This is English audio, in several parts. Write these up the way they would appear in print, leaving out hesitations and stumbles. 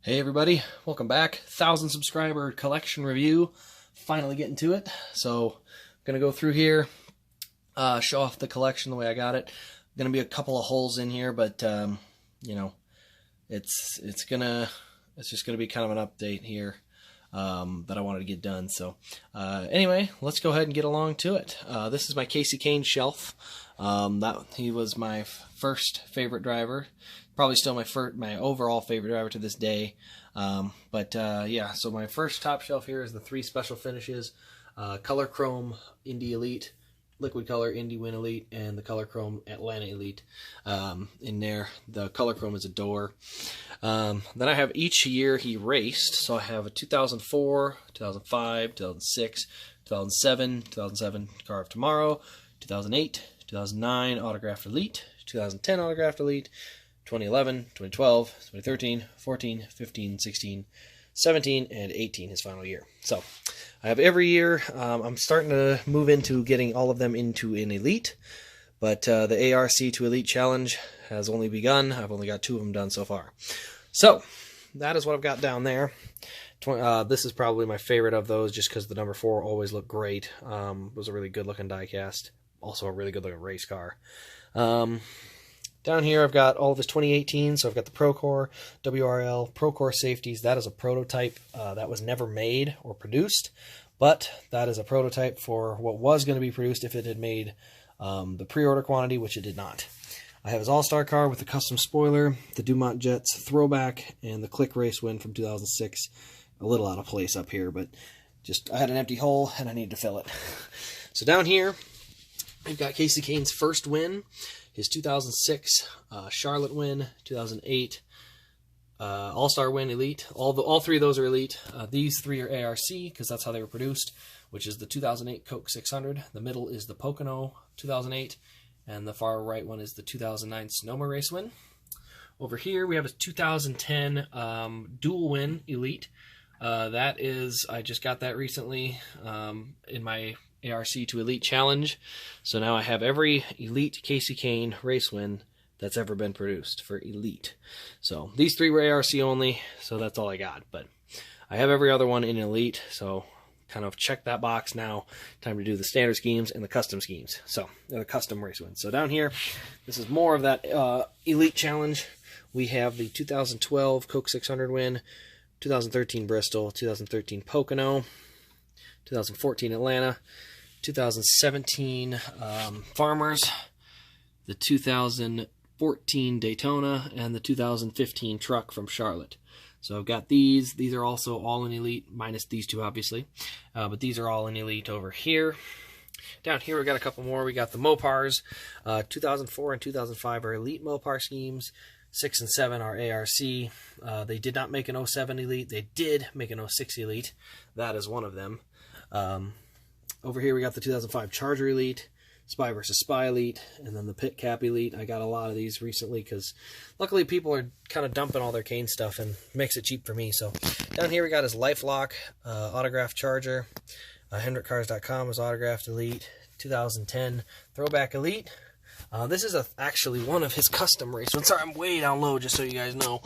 Hey everybody, welcome back. 1,000 subscriber collection review. Finally getting to it. So I'm gonna go through here, show off the collection the way I got it. Gonna be a couple of holes in here, but you know, it's just gonna be kind of an update here that I wanted to get done. So anyway, let's go ahead and get along to it. This is my Kasey Kahne shelf. He was my first favorite driver. Probably still my overall favorite driver to this day. Yeah, so my first top shelf here is the 3 special finishes. Color Chrome Indy Elite, Liquid Color Indy Win Elite, and the Color Chrome Atlanta Elite. In there, the Color Chrome is a door. Then I have each year he raced. So I have a 2004, 2005, 2006, 2007 Car of Tomorrow, 2008, 2009 Autographed Elite, 2010 Autographed Elite, 2011, 2012, 2013, 14, 15, 16, 17, and 18, his final year. So I have every year. I'm starting to move into getting all of them into an Elite, but the ARC to Elite Challenge has only begun. I've only got 2 of them done so far. So that is what I've got down there. This is probably my favorite of those just because the number 4 always looked great. It was a really good looking diecast. Also a really good looking race car. Down here I've got all of his 2018, so I've got the Procore, WRL, Procore safeties. That is a prototype that was never made or produced, but that is a prototype for what was going to be produced if it had made the pre-order quantity, which it did not. I have his All-Star car with the custom spoiler, the Dumont Jets throwback, and the Click Race win from 2006. A little out of place up here, but just I had an empty hole and I needed to fill it. So down here, I've got Kasey Kahne's first win, his 2006 Charlotte win, 2008 All-Star win, Elite. All 3 of those are Elite. These 3 are ARC because that's how they were produced, which is the 2008 Coke 600. The middle is the Pocono 2008, and the far right one is the 2009 Sonoma race win. Over here we have a 2010 dual win Elite. That is, I just got that recently in my ARC to Elite Challenge. So now I have every Elite Kasey Kahne race win that's ever been produced for Elite. So these 3 were ARC only, so that's all I got. But I have every other one in Elite, so kind of check that box now. Time to do the standard schemes and the custom schemes. So the custom race wins. So down here, this is more of that Elite Challenge. We have the 2012 Coke 600 win, 2013 Bristol, 2013 Pocono, 2014 Atlanta, 2017 Farmers, the 2014 Daytona, and the 2015 truck from Charlotte. So I've got these. These are also all in Elite, minus these 2 obviously. But these are all in Elite over here. Down here we got a couple more. We got the Mopars. 2004 and 2005 are Elite Mopar schemes. 6 and 7 are ARC. They did not make an 07 Elite. They did make an 06 Elite. That is one of them. Over here we got the 2005 Charger Elite, Spy vs. Spy Elite, and then the Pit Cap Elite. I got a lot of these recently because luckily people are kind of dumping all their Kahne stuff and makes it cheap for me. So down here we got his LifeLock autographed Charger. HendrickCars.com is autographed Elite. 2010 Throwback Elite. This is actually one of his custom race ones. Sorry, I'm way down low just so you guys know.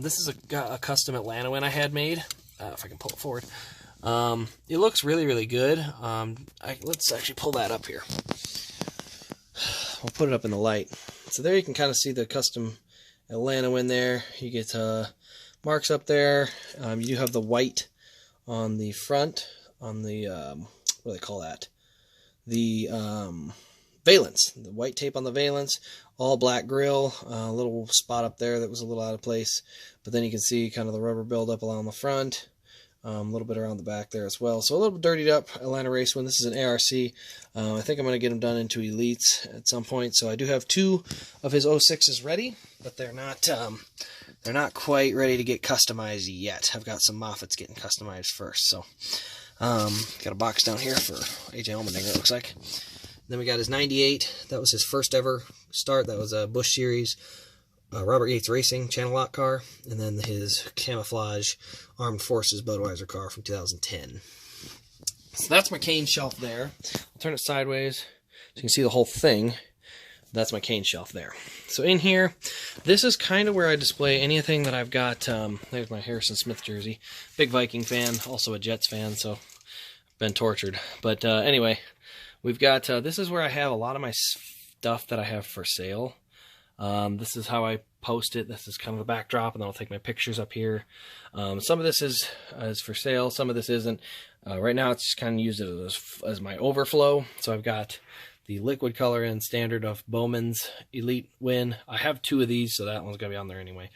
This is a custom Atlanta win I had made. If I can pull it forward. It looks really, really good. Let's actually pull that up here. We'll put it up in the light. So there you can kind of see the custom Atlanta win there. You get marks up there. You do have the white on the front, on the, what do they call that? The valence. The white tape on the valence. All black grill. A little spot up there that was a little out of place. But then you can see kind of the rubber buildup along the front. A little bit around the back there as well. So a little bit dirtied up Atlanta race win. This is an ARC. I think I'm going to get them done into Elites at some point. So I do have 2 of his 06s ready, but they're not quite ready to get customized yet. I've got some Moffats getting customized first. So got a box down here for AJ Allmendinger, it looks like. Then we got his 98. That was his first ever start. That was a Busch Series. Robert Yates Racing Channel Lock car, and then his camouflage Armed Forces Budweiser car from 2010. So that's my Kahne shelf there. I'll turn it sideways so you can see the whole thing. That's my cane shelf there. So in here, this is kind of where I display anything that I've got. There's my Harrison Smith jersey. Big Viking fan, also a Jets fan, so been tortured. But anyway, we've got, this is where I have a lot of my stuff that I have for sale. This is how I post it. This is kind of the backdrop, and then I'll take my pictures up here. Some of this is for sale, some of this isn't. Right now it's just kind of used as my overflow. So I've got the liquid color and standard of Bowman's Elite win. I have 2 of these, so that one's going to be on there anyway.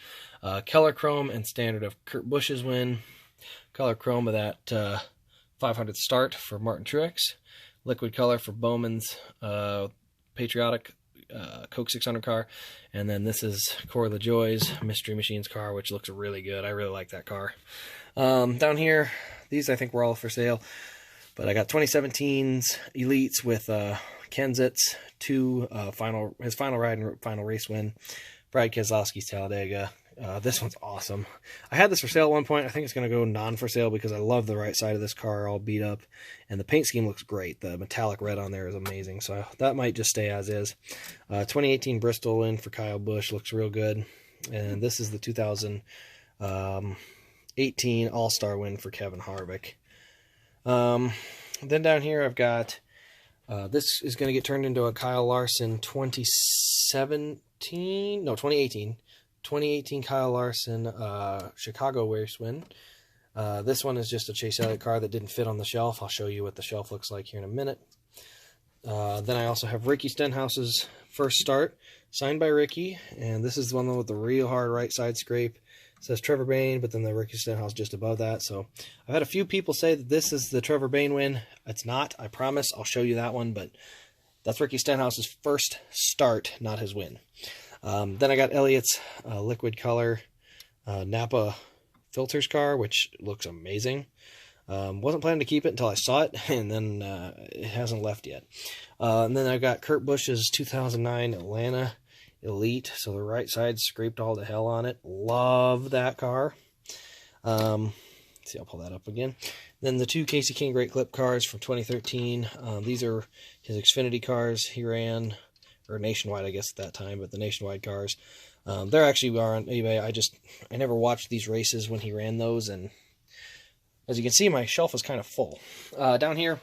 Color Chrome and standard of Kurt Busch's win. Color Chrome of that 500 start for Martin Truex. Liquid color for Bowman's Patriotic Coke 600 car. And then this is Corey LaJoie's Mystery Machines car, which looks really good. I really like that car. Down here, these I think were all for sale. But I got 2017's Elites with Kenseth's 2 his final ride and final race win. Brad Keselowski's Talladega. This one's awesome. I had this for sale at one point. I think it's going to go non for sale because I love the right side of this car all beat up. And the paint scheme looks great. The metallic red on there is amazing. So that might just stay as is. 2018 Bristol win for Kyle Busch. Looks real good. And this is the 2018 All-Star win for Kevin Harvick. Then down here I've got, this is going to get turned into a Kyle Larson 2018 Kyle Larson Chicago race win. This one is just a Chase Elliott car that didn't fit on the shelf. I'll show you what the shelf looks like here in a minute. Then I also have Ricky Stenhouse's first start, signed by Ricky, and this is the one with the real hard right side scrape. It says Trevor Bayne, but then the Ricky Stenhouse just above that. So I've had a few people say that this is the Trevor Bayne win. It's not, I promise. I'll show you that one, but that's Ricky Stenhouse's first start, not his win. Then I got Elliott's liquid color Napa Filters car, which looks amazing. Wasn't planning to keep it until I saw it, and then it hasn't left yet. And then I got Kurt Busch's 2009 Atlanta Elite, so the right side scraped all the hell on it. Love that car. See, I'll pull that up again. Then the 2 Kasey King Great Clip cars from 2013. These are his Xfinity cars he ran, or Nationwide, I guess, at that time, but the Nationwide cars. They're actually on eBay. I never watched these races when he ran those, and as you can see, my shelf is kind of full. Down here,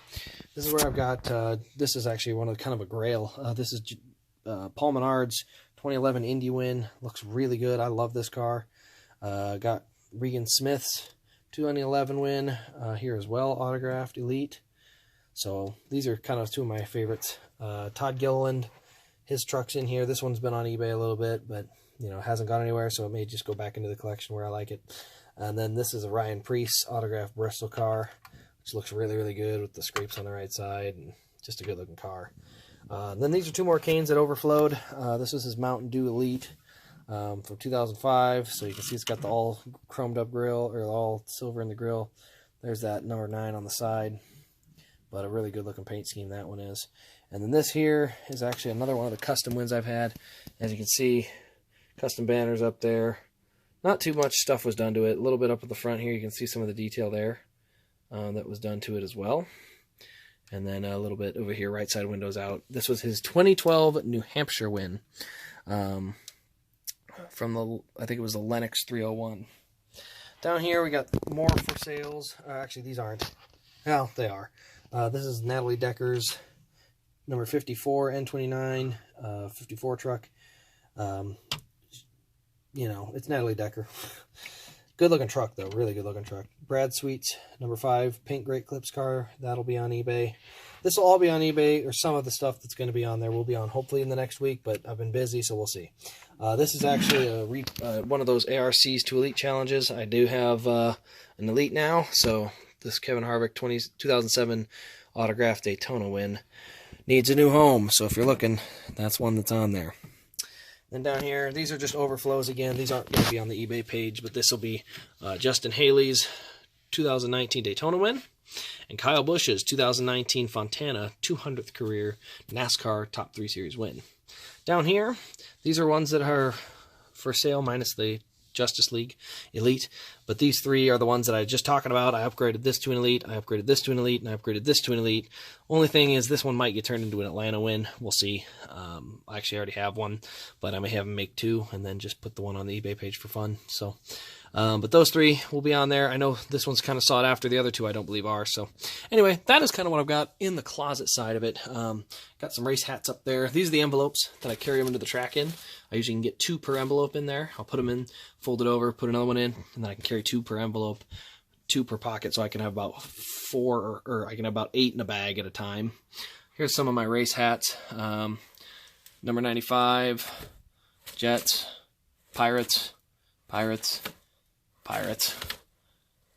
this is where I've got, this is actually one of kind of a grail. This is Paul Menard's 2011 Indy win. Looks really good. I love this car. Got Regan Smith's 2011 win here as well, autographed Elite. So these are kind of 2 of my favorites. Todd Gilliland, his truck's in here. This one's been on eBay a little bit, but you know, hasn't gone anywhere, so it may just go back into the collection where I like it. And then this is a Ryan Preece autographed Bristol car, which looks really, really good with the scrapes on the right side, and just a good looking car. Then these are 2 more canes that overflowed. This is his Mountain Dew Elite from 2005. So you can see it's got the all chromed up grill, or all silver in the grill. There's that number 9 on the side. But a really good looking paint scheme that one is. And then this here is actually another one of the custom wins I've had. As you can see, custom banners up there. Not too much stuff was done to it. A little bit up at the front here, you can see some of the detail there that was done to it as well. And then a little bit over here, right side windows out. This was his 2012 New Hampshire win from the, I think it was the Lennox 301. Down here we got more for sales. Actually, these aren't. Well, they are. This is Natalie Decker's number 54 N29 54 truck. You know, it's Natalie Decker. Good looking truck though, really good looking truck. Brad Sweet's number 5 Pink Great Clips car. That'll be on eBay. This will all be on eBay, or some of the stuff that's going to be on there will be on hopefully in the next week, but I've been busy, so we'll see. This is actually one of those ARCs to Elite challenges. I do have an Elite now, so this Kevin Harvick 2007 autographed Daytona win needs a new home. So if you're looking, that's one that's on there. Then down here, these are just overflows again. These aren't going to be on the eBay page, but this will be Justin Haley's 2019 Daytona win and Kyle Busch's 2019 Fontana 200th career NASCAR Top 3 Series win. Down here, these are ones that are for sale minus the Justice League Elite. But these 3 are the ones that I was just talking about. I upgraded this to an Elite, I upgraded this to an Elite, and I upgraded this to an Elite. Only thing is this one might get turned into an Atlanta win. We'll see. I actually already have one, but I may have them make 2 and then just put the one on the eBay page for fun. So, but those 3 will be on there. I know this one's kind of sought after. The other 2 I don't believe are. So anyway, that is kind of what I've got in the closet side of it. Got some race hats up there. These are the envelopes that I carry them into the track in. I usually can get 2 per envelope in there. I'll put them in, fold it over, put another one in, and then I can carry 2 per envelope, 2 per pocket, so I can have about 4, or I can have about 8 in a bag at a time. Here's some of my race hats. Number 95, Jets, Pirates, Pirates, Pirates.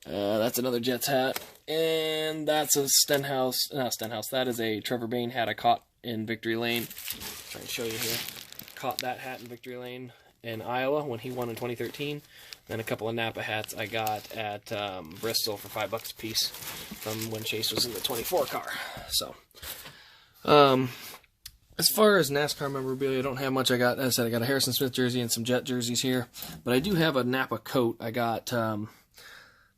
That's another Jets hat. And that's a Stenhouse, not Stenhouse, that is a Trevor Bayne hat I caught in Victory Lane. Try and show you here. Caught that hat in Victory Lane in Iowa when he won in 2013. Then a couple of Napa hats I got at Bristol for $5 a piece from when Chase was in the 24 car. So, as far as NASCAR memorabilia, I don't have much. As I said, I got a Harrison Smith jersey and some Jet jerseys here. But I do have a Napa coat I got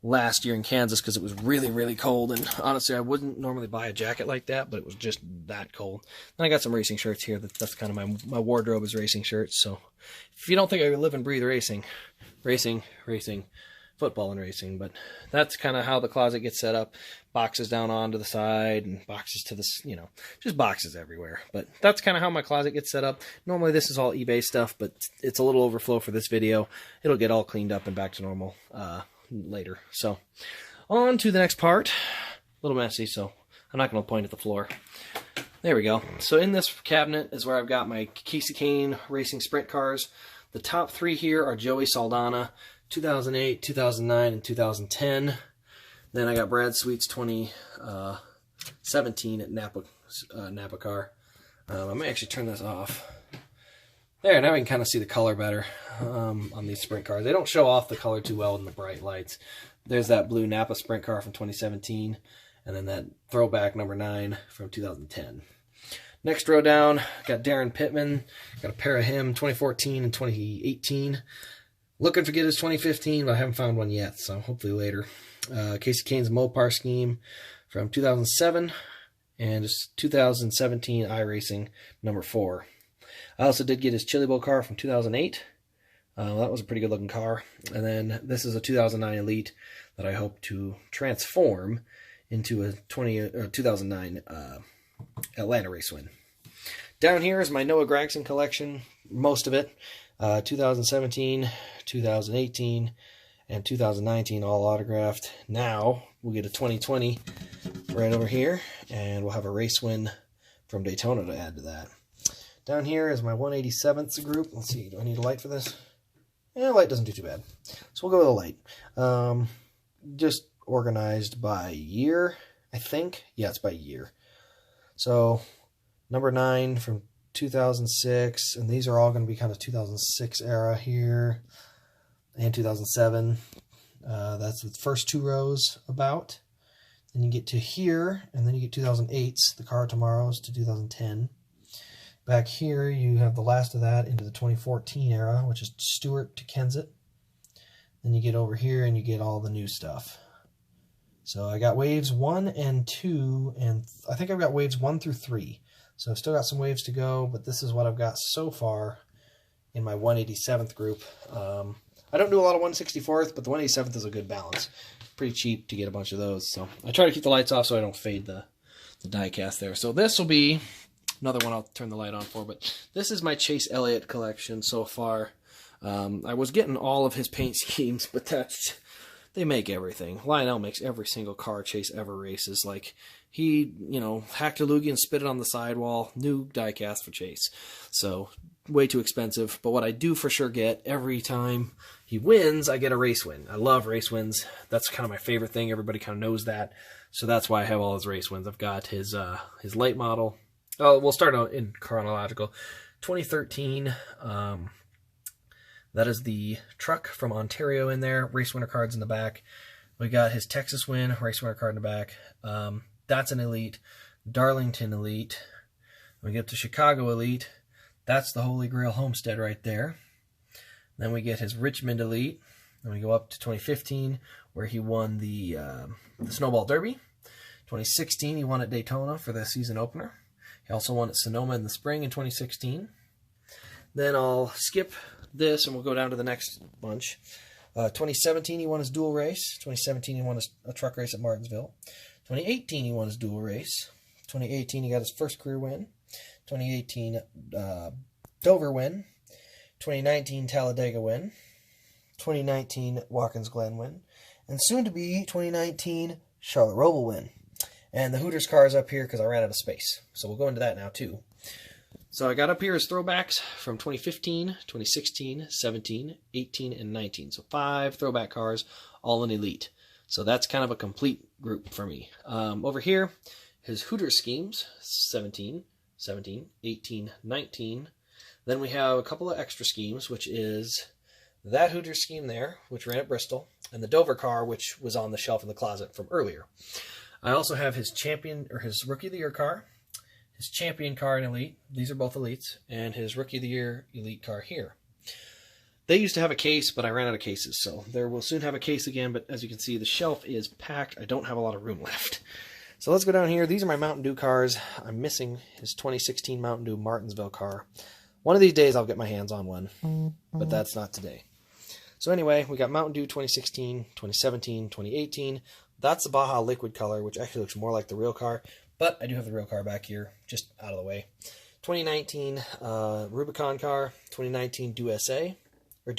last year in Kansas because it was really, really cold. And honestly, I wouldn't normally buy a jacket like that, but it was just that cold. Then I got some racing shirts here. That's kind of my wardrobe is racing shirts. So if you don't think I live and breathe racing, football and racing, but that's kind of how the closet gets set up. Boxes down onto the side and boxes to the, just boxes everywhere. But that's kind of how my closet gets set up. Normally this is all eBay stuff, but it's a little overflow for this video. It'll get all cleaned up and back to normal later. So on to the next part. A little messy, so I'm not going to point at the floor. There we go. So in this cabinet is where I've got my Kahne racing sprint cars. The top 3 here are Joey Saldana, 2008, 2009, and 2010. Then I got Brad Sweet's 2017 at Napa car. I may actually turn this off. There, now we can kind of see the color better on these sprint cars. They don't show off the color too well in the bright lights. There's that blue Napa sprint car from 2017, and then that throwback number 9 from 2010. Next row down, got Darren Pittman. Got a pair of him, 2014 and 2018. Looking to get his 2015, but I haven't found one yet, so hopefully later. Kasey Kahne's Mopar scheme from 2007, and his 2017 iRacing number 4. I also did get his Chili Bowl car from 2008. That was a pretty good looking car. And then this is a 2009 Elite that I hope to transform into a 2009 Atlanta race win. Down here is my Noah Gragson collection, most of it. 2017, 2018, and 2019 all autographed. Now we'll get a 2020 right over here, and we'll have a race win from Daytona to add to that. Down here is my 187th group. Let's see, do I need a light for this? Yeah, light doesn't do too bad. So we'll go with a light. Just organized by year, I think. Yeah, it's by year. So number 9 from 2006, and these are all going to be kind of 2006 era here, and 2007. That's the first 2 rows about. Then you get to here, and then you get 2008's, the car tomorrow's, to 2010. Back here, you have the last of that into the 2014 era, which is Stewart to Kenseth. Then you get over here, and you get all the new stuff. So I got waves 1 and 2, and I think I've got waves 1 through 3. So I've still got some waves to go, but this is what I've got so far in my 187th group. I don't do a lot of 164th, but the 187th is a good balance. Pretty cheap to get a bunch of those. So I try to keep the lights off so I don't fade the diecast there. So this will be another one I'll turn the light on for, but this is my Chase Elliott collection so far. I was getting all of his paint schemes, but they make everything. Lionel makes every single car Chase ever races. Like, he, hacked a loogie and spit it on the sidewall. New diecast for Chase. So, way too expensive. But what I do for sure get every time he wins, I get a race win. I love race wins. That's kind of my favorite thing. Everybody kind of knows that. So that's why I have all his race wins. I've got his late model. Oh, we'll start out in chronological. 2013. That is the truck from Ontario in there. Race winner cards in the back. We got his Texas win. Race winner card in the back. That's an Elite. Darlington Elite. We get to Chicago Elite. That's the Holy Grail Homestead right there. Then we get his Richmond Elite. Then we go up to 2015, where he won the Snowball Derby. 2016, he won at Daytona for the season opener. He also won at Sonoma in the spring in 2016. Then I'll skip this and we'll go down to the next bunch. 2017, he won his dual race. 2017, he won a truck race at Martinsville. 2018, he won his dual race. 2018, he got his first career win. 2018, Dover win. 2019, Talladega win. 2019, Watkins Glen win. And soon to be 2019, Charlotte Roval win. And the Hooters car is up here because I ran out of space. So we'll go into that now too. So I got up here as throwbacks from 2015, 2016, 17, 18, and 19. So 5 throwback cars, all in Elite. So that's kind of a complete group for me. Over here, his Hooters schemes, 17, 18, 19. Then we have a couple of extra schemes, which is that Hooters scheme there, which ran at Bristol, and the Dover car, which was on the shelf in the closet from earlier. I also have his champion, or his Rookie of the Year car, his champion car in Elite. These are both Elites, and his Rookie of the Year Elite car here. They used to have a case, but I ran out of cases, so there will soon have a case again, but as you can see, the shelf is packed. I don't have a lot of room left. So let's go down here. These are my Mountain Dew cars. I'm missing his 2016 Mountain Dew Martinsville car. One of these days I'll get my hands on one, but that's not today. So anyway, we got Mountain Dew 2016, 2017, 2018. That's the Baja liquid color, which actually looks more like the real car, but I do have the real car back here, just out of the way. 2019 Rubicon car, 2019 Dew SA, or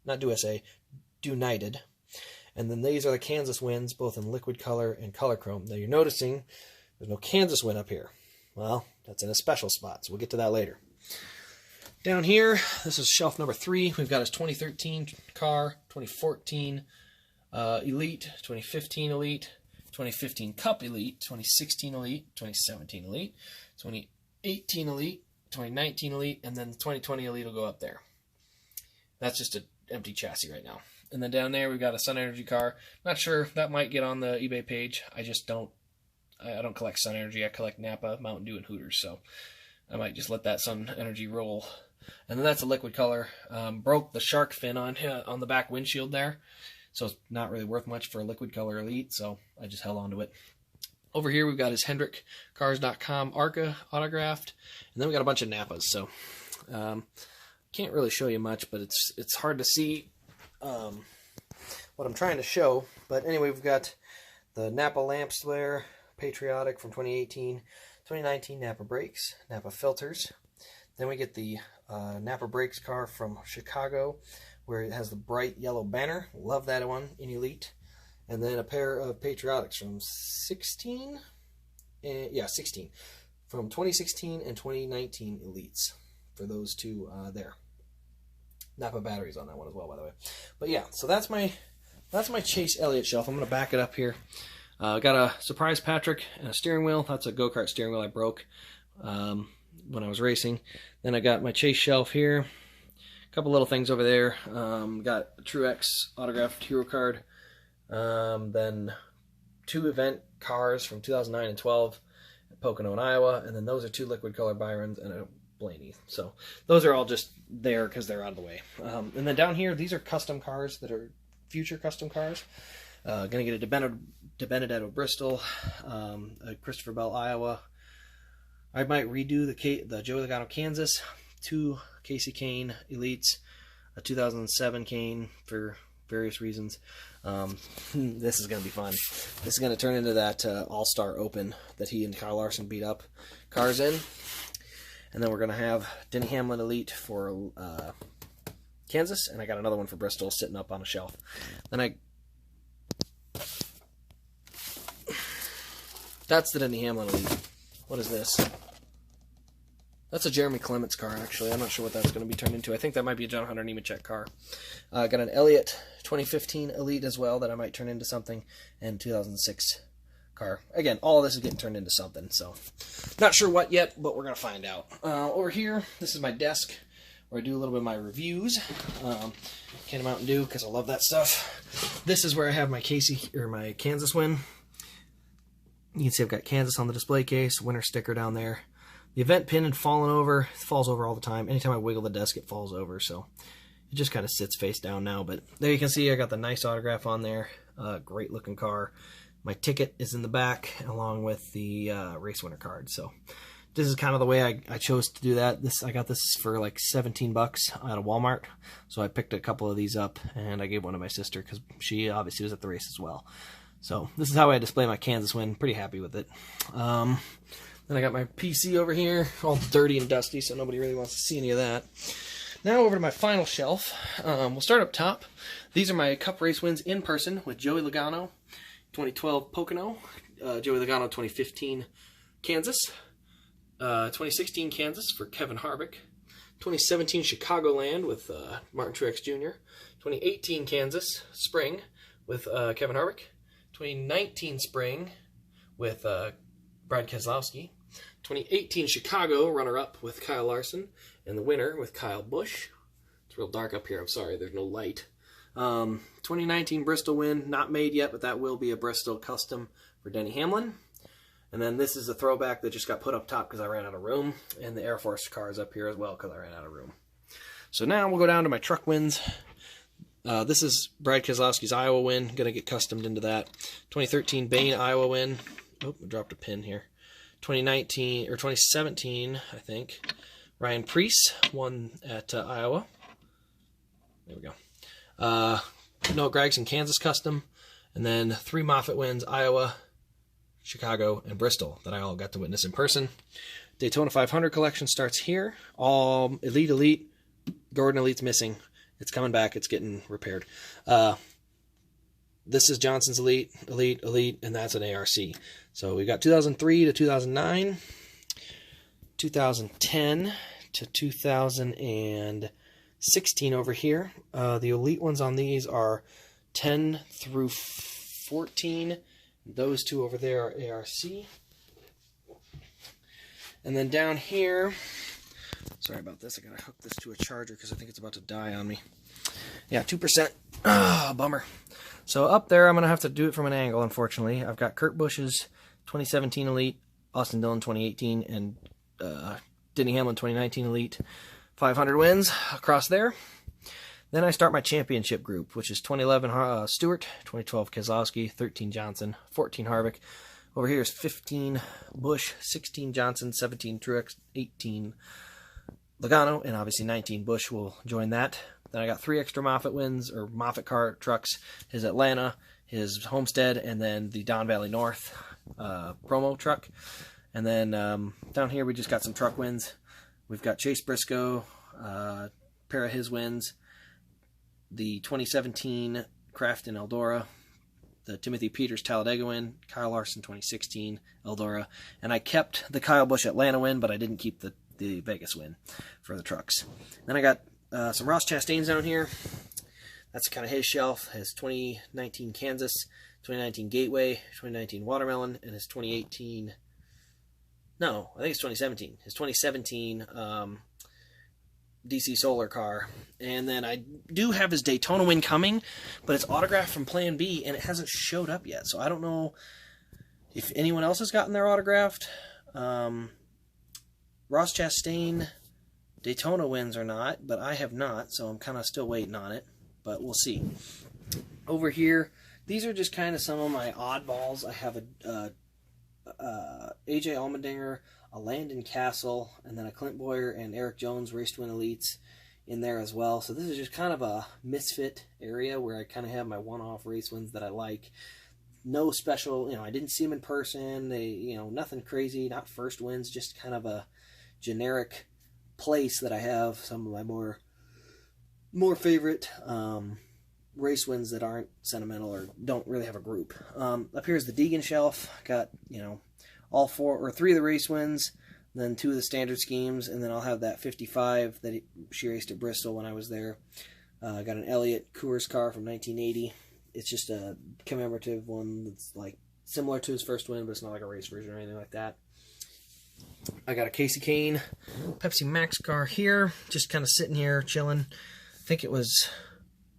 not Dew SA, Dew United. And then these are the Kansas wins, both in liquid color and color chrome. Now you're noticing there's no Kansas win up here. Well, that's in a special spot, so we'll get to that later. Down here, this is shelf number 3. We've got his 2013 car, 2014 Elite, 2015 Elite, 2015 Cup Elite, 2016 Elite, 2017 Elite, 2018 Elite, 2019 Elite, and then the 2020 Elite will go up there. That's just an empty chassis right now. And then down there, we've got a Sun Energy car. Not sure, that might get on the eBay page. I don't collect Sun Energy. I collect Napa, Mountain Dew, and Hooters, so I might just let that Sun Energy roll. And then that's a liquid color. Broke the shark fin on the back windshield there, so it's not really worth much for a liquid color Elite, so I just held on to it. Over here we've got his HendrickCars.com ARCA autographed, and then we got a bunch of Napas, so can't really show you much, but it's hard to see what I'm trying to show. But anyway, we've got the Napa lamps there, Patriotic from 2018, 2019 Napa brakes, Napa filters. Then we get the Napa brakes car from Chicago, where it has the bright yellow banner. Love that one in Elite. And then a pair of Patriotics from 16, from 2016 and 2019 Elites for those two there. Napa batteries on that one as well, by the way. But yeah, so that's my Chase Elliott shelf. I'm going to back it up here. Got a Surprise Patrick and a steering wheel. That's a go-kart steering wheel I broke when I was racing. Then I got my Chase shelf here. A couple little things over there. Got a Truex autographed hero card. Then 2 event cars from 2009 and 12 at Pocono in Iowa. And then those are 2 liquid color Byrons and a Blaney. So those are all just there because they're out of the way. And then down here, these are custom cars that are future custom cars. Gonna get a De Benedetto Bristol, a Christopher Bell Iowa. I might redo the Joey Logano Kansas, 2 Kasey Kahne Elites, a 2007 Kahne for various reasons. This is going to be fun. This is going to turn into that All-Star Open that he and Kyle Larson beat up cars in. And then we're going to have Denny Hamlin Elite for Kansas, and I got another one for Bristol sitting up on a shelf. Then that's the Denny Hamlin Elite. What is this? That's a Jeremy Clements car, actually. I'm not sure what that's going to be turned into. I think that might be a John Hunter Nemechek car. Got an Elliott 2015 Elite as well that I might turn into something, and 2006 car. Again, all of this is getting turned into something, so not sure what yet, but we're going to find out. Over here, this is my desk where I do a little bit of my reviews. Can of Mountain Dew, because I love that stuff. This is where I have my my Kansas win. You can see I've got Kansas on the display case, winner sticker down there. The event pin had fallen over. It falls over all the time. Anytime I wiggle the desk, it falls over. So It just kind of sits face down now, but there you can see I got the nice autograph on there. Great looking car. My ticket is in the back along with the race winner card. So this is kind of the way I chose to do that. I got this for like 17 bucks at a Walmart. So I picked a couple of these up and I gave one to my sister because she obviously was at the race as well. So this is how I display my Kansas win. Pretty happy with it. Then I got my PC over here, all dirty and dusty, so nobody really wants to see any of that. Now over to my final shelf. We'll start up top. These are my Cup race wins in person with Joey Logano, 2012 Pocono, Joey Logano 2015 Kansas, 2016 Kansas for Kevin Harvick, 2017 Chicagoland with Martin Truex Jr., 2018 Kansas Spring with Kevin Harvick, 2019 Spring with Brad Keselowski, 2018 Chicago runner-up with Kyle Larson, and the winner with Kyle Busch. It's real dark up here, I'm sorry, there's no light. 2019 Bristol win, not made yet, but that will be a Bristol custom for Denny Hamlin. And then this is a throwback that just got put up top because I ran out of room, and the Air Force car is up here as well because I ran out of room. So now we'll go down to my truck wins. This is Brad Keselowski's Iowa win, going to get customed into that. 2013 Bain Iowa win. Oh, I dropped a pin here. 2019 or 2017, I think. Ryan Preece won at Iowa. There we go. Noah Gragson, Kansas custom. And then 3 Moffitt wins, Iowa, Chicago, and Bristol that I all got to witness in person. Daytona 500 collection starts here. All Elite. Gordon Elite's missing. It's coming back. It's getting repaired. This is Johnson's Elite, and that's an ARC. So we got 2003 to 2009, 2010 to 2016 over here. The Elite ones on these are 10 through 14. Those two over there are ARC. And then down here, sorry about this, I gotta hook this to a charger because I think it's about to die on me. Yeah, 2%. Bummer. So up there, I'm going to have to do it from an angle, unfortunately. I've got Kurt Busch's 2017 Elite, Austin Dillon 2018, and Denny Hamlin 2019 Elite 500 wins across there. Then I start my championship group, which is 2011 Stewart, 2012 Keselowski, 13 Johnson, 14 Harvick. Over here is 15 Busch, 16 Johnson, 17 Truex, 18 Logano, and obviously 19 Busch will join that. Then I got 3 extra Moffitt wins, or Moffitt car trucks, his Atlanta, his Homestead, and then the Don Valley North promo truck. And then down here we just got some truck wins. We've got Chase Briscoe, pair of his wins, the 2017 Kraft in Eldora, the Timothy Peters Talladega win, Kyle Larson 2016 Eldora, and I kept the Kyle Busch Atlanta win, but I didn't keep the Vegas win for the trucks. Then I got some Ross Chastain's down here. That's kind of his shelf. His 2019 Kansas, 2019 Gateway, 2019 Watermelon, and his 2018... No, I think it's 2017. His 2017 DC Solar car. And then I do have his Daytona win coming, but it's autographed from Plan B, and it hasn't showed up yet. So I don't know if anyone else has gotten their autographed. Ross Chastain Daytona wins or not, but I have not, so I'm kind of still waiting on it, but we'll see. Over here, these are just kind of some of my oddballs. I have a AJ Allmendinger, a Landon Castle, and then a Clint Boyer and Eric Jones Race to Win Elites in there as well. So this is just kind of a misfit area where I kind of have my one-off race wins that I like. No special, I didn't see them in person. They, nothing crazy, not first wins, just kind of a generic place that I have some of my more favorite race wins that aren't sentimental or don't really have a group. Up here is the Deegan shelf. Got, all 3 of the race wins, then 2 of the standard schemes, and then I'll have that 55 that she raced at Bristol when I was there. I got an Elliott Coors car from 1980. It's just a commemorative one that's like similar to his first win, but it's not like a race version or anything like that. I got a Kasey Kahne Pepsi Max car here, just kind of sitting here chilling. I think it was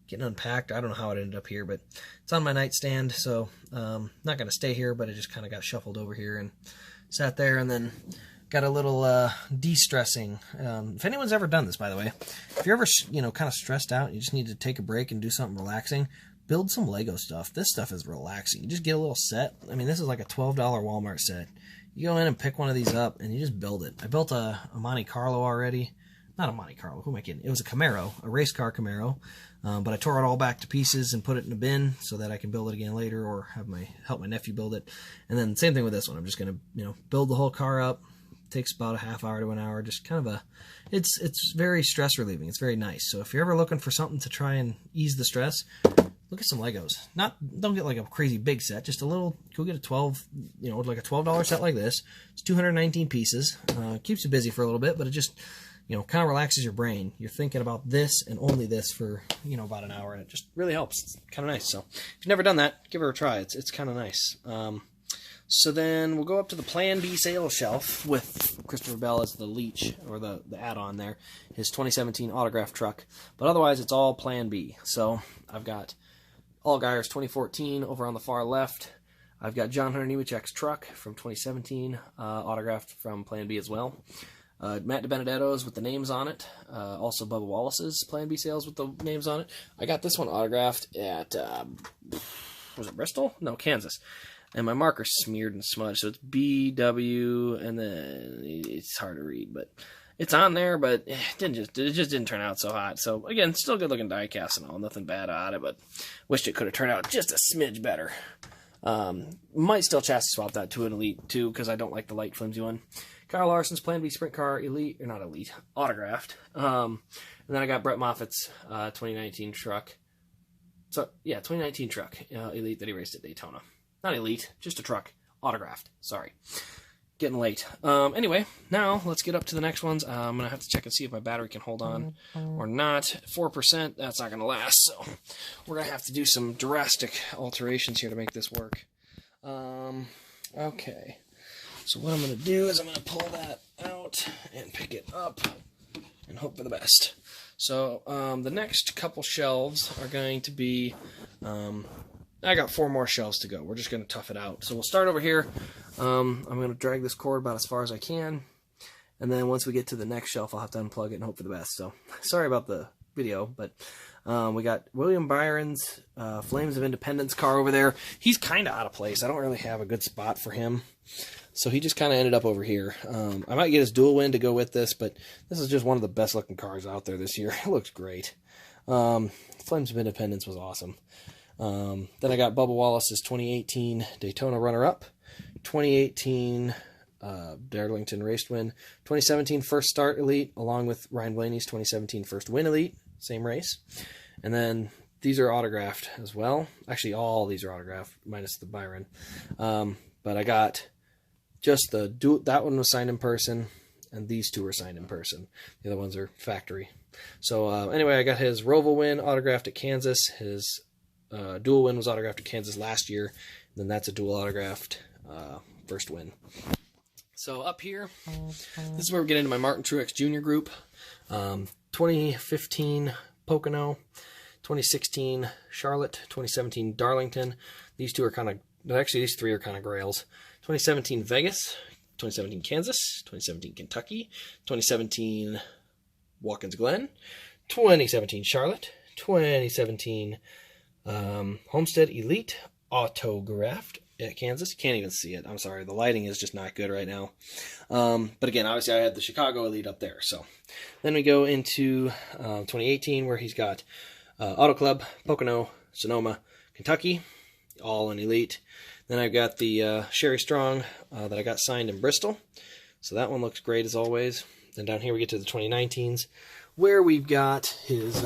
getting unpacked. I don't know how it ended up here, but it's on my nightstand, so not going to stay here, but it just kind of got shuffled over here and sat there. And then got a little de-stressing. If anyone's ever done this, by the way, if you're ever, kind of stressed out, you just need to take a break and do something relaxing, build some Lego stuff. This stuff is relaxing. You just get a little set. I mean, this is like a $12 Walmart set. You go in and pick one of these up, and you just build it. I built a Monte Carlo already. Not a Monte Carlo. Who am I kidding? It was a Camaro, a race car Camaro. But I tore it all back to pieces and put it in a bin so that I can build it again later, or help my nephew build it. And then same thing with this one. I'm just gonna build the whole car up. It takes about a half hour to an hour. Just kind of it's very stress relieving. It's very nice. So if you're ever looking for something to try and ease the stress, look at some Legos. Don't get like a crazy big set. Just a little. Go get a like a $12 set like this. It's 219 pieces. Keeps you busy for a little bit, but it just kind of relaxes your brain. You're thinking about this and only this for, about an hour, and it just really helps. It's kind of nice. So if you've never done that, give her a try. It's kind of nice. So then we'll go up to the Plan B sales shelf with Christopher Bell as the leech, or the add-on there, his 2017 autograph truck. But otherwise, it's all Plan B. So I've got Allgaier's 2014 over on the far left. I've got John Hunter Nemechek's truck from 2017, autographed from Plan B as well. Matt DiBenedetto's with the names on it. Also Bubba Wallace's Plan B sales with the names on it. I got this one autographed at, was it Bristol? No, Kansas. And my marker's smeared and smudged, so it's BW, and then it's hard to read, but it's on there, but it just didn't turn out so hot. So again, still good looking diecast and all, nothing bad on it, but wished it could have turned out just a smidge better. Might still chassis swap that to an Elite too, because I don't like the light flimsy one. Kyle Larson's Plan B Sprint Car Elite, or not Elite, autographed. And then I got Brett Moffitt's 2019 truck. So yeah, 2019 truck Elite that he raced at Daytona. Not Elite, just a truck, autographed. Sorry, getting late. Anyway, now let's get up to the next ones. I'm gonna have to check and see if my battery can hold on or not. 4%, that's not gonna last. So we're gonna have to do some drastic alterations here to make this work. Okay. So what I'm going to do is I'm going to pull that out and pick it up and hope for the best. So the next couple shelves are going to be, I got 4 more shelves to go. We're just going to tough it out. So we'll start over here. I'm going to drag this cord about as far as I can. And then once we get to the next shelf, I'll have to unplug it and hope for the best. So sorry about the video, but we got William Byron's Flames of Independence car over there. He's kind of out of place. I don't really have a good spot for him. So he just kind of ended up over here. I might get his dual win to go with this, but this is just one of the best looking cars out there this year. It looks great. Flames of Independence was awesome. Then I got Bubba Wallace's 2018 Daytona runner-up, 2018 Darlington Race Win, 2017 First Start Elite, along with Ryan Blaney's 2017 First Win Elite, same race. And then these are autographed as well. Actually, all these are autographed, minus the Byron. But I got just that one was signed in person, and these 2 were signed in person. The other ones are factory. So anyway, I got his Roval win autographed at Kansas. His dual win was autographed at Kansas last year. And then that's a dual autographed first win. So up here, this is where we get into my Martin Truex Jr. group. 2015 Pocono, 2016 Charlotte, 2017 Darlington. These 2 are kind of, actually these 3 are kind of grails. 2017 Vegas, 2017 Kansas, 2017 Kentucky, 2017 Watkins Glen, 2017 Charlotte, 2017 Homestead Elite autographed at Kansas. You can't even see it. I'm sorry. The lighting is just not good right now. But again, obviously I had the Chicago Elite up there. So then we go into 2018 where he's got Auto Club, Pocono, Sonoma, Kentucky, all in Elite. Then I've got the Sherry Strong that I got signed in Bristol. So that one looks great as always. Then down here we get to the 2019s where we've got his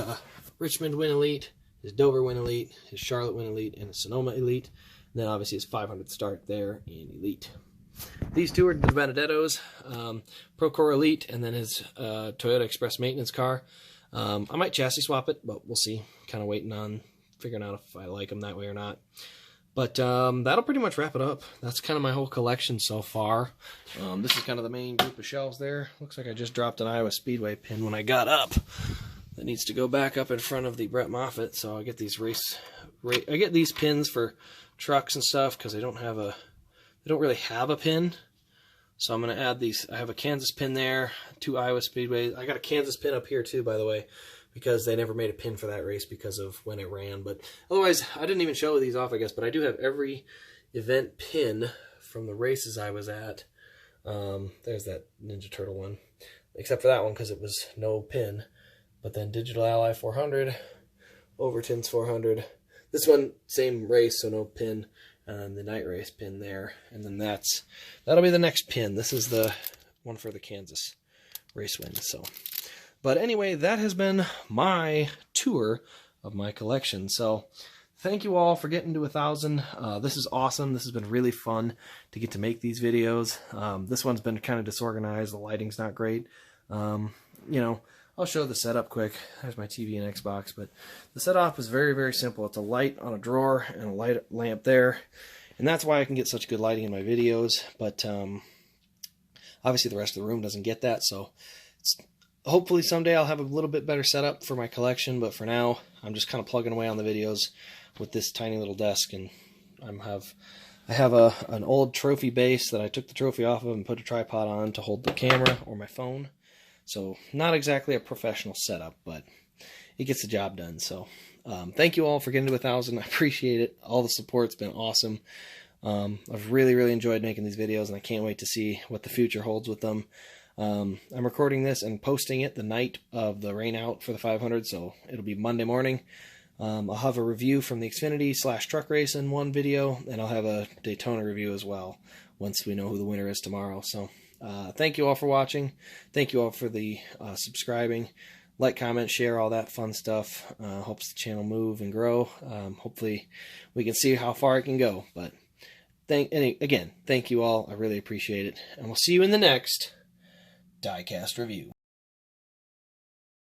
Richmond Win Elite, his Dover Win Elite, his Charlotte Win Elite, and his Sonoma Elite. And then obviously his 500th start there in Elite. These 2 are the Benedetto's, Procore Elite, and then his Toyota Express maintenance car. I might chassis swap it, but we'll see. Kind of waiting on figuring out if I like them that way or not. But that'll pretty much wrap it up. That's kind of my whole collection so far. This is kind of the main group of shelves there. Looks like I just dropped an Iowa Speedway pin when I got up. That needs to go back up in front of the Brett Moffitt. So I get these I get these pins for trucks and stuff because they don't really have a pin. So I'm going to add these. I have a Kansas pin there, 2 Iowa Speedways. I got a Kansas pin up here too, by the way, because they never made a pin for that race because of when it ran. But otherwise, I didn't even show these off, I guess. But I do have every event pin from the races I was at. There's that Ninja Turtle one, except for that one because it was no pin. But then Digital Ally 400, Overton's 400. This one, same race, so no pin. And the night race pin there. And then that'll be the next pin. This is the one for the Kansas race win. So, but anyway, that has been my tour of my collection. So thank you all for getting to 1,000. This is awesome. This has been really fun to get to make these videos. This one's been kind of disorganized. The lighting's not great. You know, I'll show the setup quick. There's my TV and Xbox, but the setup is very, very simple. It's a light on a drawer and a light lamp there, and that's why I can get such good lighting in my videos. But obviously the rest of the room doesn't get that, so hopefully someday I'll have a little bit better setup for my collection, but for now I'm just kind of plugging away on the videos with this tiny little desk, and I have an old trophy base that I took the trophy off of and put a tripod on to hold the camera or my phone. So not exactly a professional setup, but it gets the job done. So thank you all for getting to 1,000. I appreciate it. All the support's been awesome. I've really, really enjoyed making these videos, and I can't wait to see what the future holds with them. I'm recording this and posting it the night of the rain out for the 500, so it'll be Monday morning. I'll have a review from the Xfinity/truck race in one video, and I'll have a Daytona review as well once we know who the winner is tomorrow. So thank you all for watching. Thank you all for the subscribing. Like, comment, share, all that fun stuff. Helps the channel move and grow. Hopefully we can see how far it can go. But again, thank you all. I really appreciate it. And we'll see you in the next Diecast review.